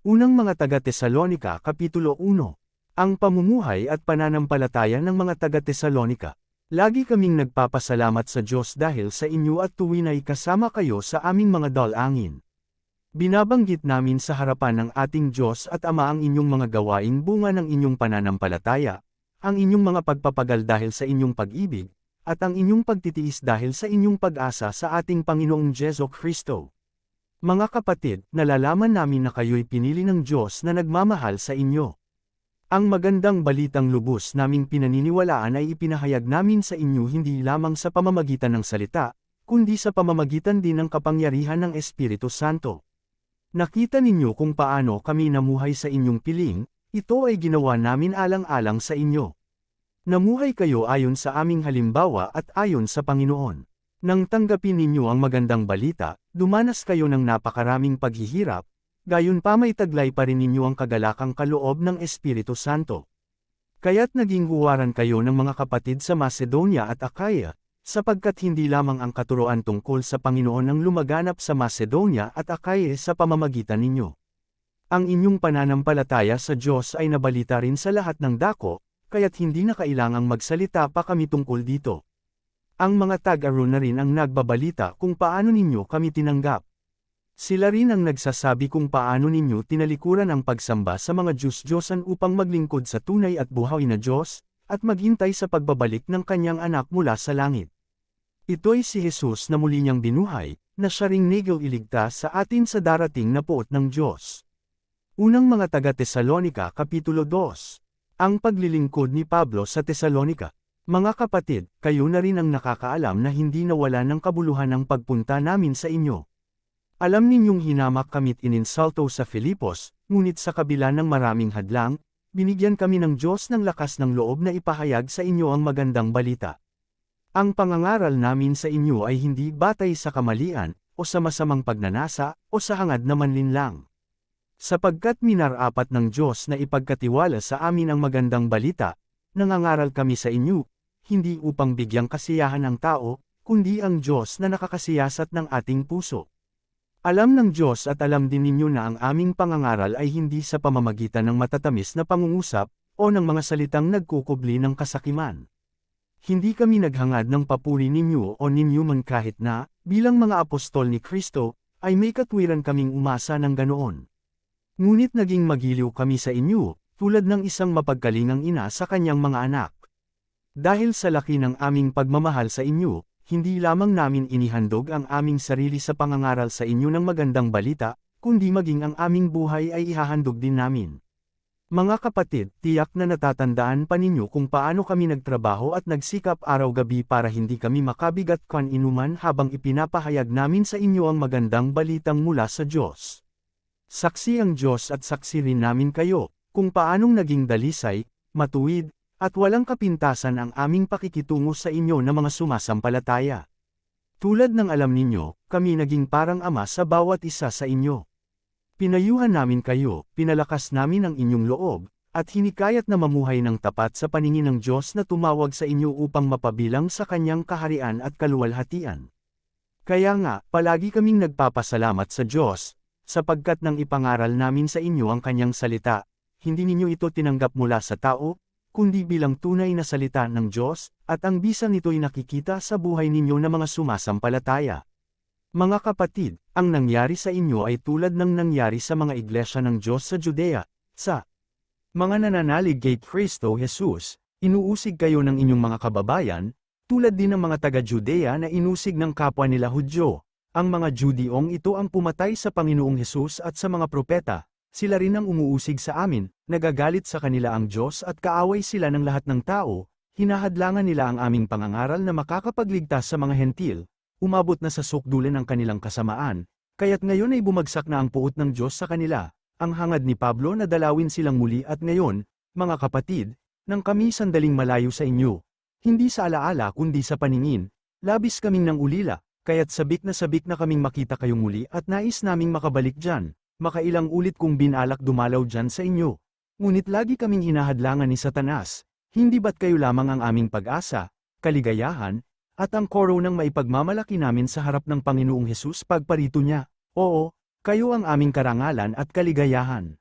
Unang mga taga-Tesalonika Kapitulo 1. Ang pamumuhay at pananampalataya ng mga taga-Tesalonika. Lagi kaming nagpapasalamat sa Diyos dahil sa inyo at tuwin ay kasama kayo sa aming mga dalangin. Binabanggit namin sa harapan ng ating Diyos at Ama ang inyong mga gawaing bunga ng inyong pananampalataya, ang inyong mga pagpapagal dahil sa inyong pag-ibig, at ang inyong pagtitiis dahil sa inyong pag-asa sa ating Panginoong Jesucristo. Mga kapatid, nalalaman namin na kayo'y pinili ng Diyos na nagmamahal sa inyo. Ang magandang balitang lubos naming pinaniniwalaan ay ipinahayag namin sa inyo hindi lamang sa pamamagitan ng salita, kundi sa pamamagitan din ng kapangyarihan ng Espiritu Santo. Nakita ninyo kung paano kami namuhay sa inyong piling, ito ay ginawa namin alang-alang sa inyo. Namuhay kayo ayon sa aming halimbawa at ayon sa Panginoon. Nang tanggapin ninyo ang magandang balita, dumanas kayo ng napakaraming paghihirap, gayon pa may taglay pa rin ninyo ang kagalakang kaloob ng Espiritu Santo. Kaya't naging huwaran kayo ng mga kapatid sa Macedonia at Achaia, sapagkat hindi lamang ang katuroan tungkol sa Panginoon ang lumaganap sa Macedonia at Achaia sa pamamagitan ninyo. Ang inyong pananampalataya sa Diyos ay nabalita rin sa lahat ng dako, kaya't hindi na kailangang magsalita pa kami tungkol dito. Ang mga taga-Aro na rin ang nagbabalita kung paano ninyo kami tinanggap. Sila rin ang nagsasabi kung paano ninyo tinalikuran ang pagsamba sa mga Diyos-Diyosan upang maglingkod sa tunay at buhay na Diyos, at maghintay sa pagbabalik ng kanyang anak mula sa langit. Ito'y si Jesus na muli niyang binuhay, na siya ring iligtas sa atin sa darating na puot ng Diyos. Unang mga taga-Tesalonika Kapitulo 2. Ang paglilingkod ni Pablo sa Tesalonika. Mga kapatid, kayo na rin ang nakakaalam na hindi nawala ng kabuluhan ang pagpunta namin sa inyo. Alam ninyong hinamak kami't ininsulto sa Filipos, ngunit sa kabila ng maraming hadlang, binigyan kami ng Diyos ng lakas ng loob na ipahayag sa inyo ang magandang balita. Ang pangangaral namin sa inyo ay hindi batay sa kamalian, o sa masamang pagnanasa, o sa hangad na manlinlang. Sapagkat minarapat ng Diyos na ipagkatiwala sa amin ang magandang balita, nangangaral kami sa inyo, hindi upang bigyang kasiyahan ang tao, kundi ang Diyos na nakakasiyasat ng ating puso. Alam ng Diyos at alam din ninyo na ang aming pangangaral ay hindi sa pamamagitan ng matatamis na pangungusap, o ng mga salitang nagkukubli ng kasakiman. Hindi kami naghangad ng papuri ninyo o ninyo man kahit na, bilang mga apostol ni Kristo, ay may katwiran kaming umasa ng ganoon. Ngunit naging magiliw kami sa inyo, tulad ng isang mapagkalingang ina sa kanyang mga anak. Dahil sa laki ng aming pagmamahal sa inyo, hindi lamang namin inihandog ang aming sarili sa pangangaral sa inyo ng magandang balita, kundi maging ang aming buhay ay ihahandog din namin. Mga kapatid, tiyak na natatandaan pa ninyo kung paano kami nagtrabaho at nagsikap araw-gabi para hindi kami makabigat kan inuman habang ipinapahayag namin sa inyo ang magandang balitang mula sa Diyos. Saksi ang Diyos at saksi rin namin kayo, kung paanong naging dalisay, matuwid, at walang kapintasan ang aming pakikitungo sa inyo na mga sumasampalataya. Tulad ng alam ninyo, kami naging parang ama sa bawat isa sa inyo. Pinayuhan namin kayo, pinalakas namin ang inyong loob, at hinikayat na mamuhay ng tapat sa paningin ng Diyos na tumawag sa inyo upang mapabilang sa kanyang kaharian at kaluwalhatian. Kaya nga, palagi kaming nagpapasalamat sa Diyos, sapagkat nang ipangaral namin sa inyo ang kanyang salita, hindi ninyo ito tinanggap mula sa tao, kundi bilang tunay na salita ng Diyos, at ang bisa nito'y nakikita sa buhay ninyo na mga sumasampalataya. Mga kapatid, ang nangyari sa inyo ay tulad ng nangyari sa mga iglesia ng Diyos sa Judea, sa mga nananalig kay Kristo Jesus, inuusig kayo ng inyong mga kababayan, tulad din ng mga taga-Judea na inusig ng kapwa nila Hudyo. Ang mga Judeong ito ang pumatay sa Panginoong Jesus at sa mga propeta. Sila rin ang umuusig sa amin, nagagalit sa kanila ang Diyos at kaaway sila ng lahat ng tao, hinahadlangan nila ang aming pangangaral na makakapagligtas sa mga hentil, umabot na sa sukdulan ang kanilang kasamaan, kaya't ngayon ay bumagsak na ang puot ng Diyos sa kanila. Ang hangad ni Pablo na dalawin silang muli at ngayon, mga kapatid, nang kami sandaling malayo sa inyo, hindi sa alaala kundi sa paningin, labis kaming nang ulila, kaya't sabik na kaming makita kayong muli at nais naming makabalik dyan. Makailang ulit kong binalak dumalaw dyan sa inyo. Ngunit lagi kaming hinahadlangan ni Satanas, hindi ba't kayo lamang ang aming pag-asa, kaligayahan, at ang koro ng maipagmamalaki namin sa harap ng Panginoong Hesus pagparito niya? Oo, Kayo ang aming karangalan at kaligayahan.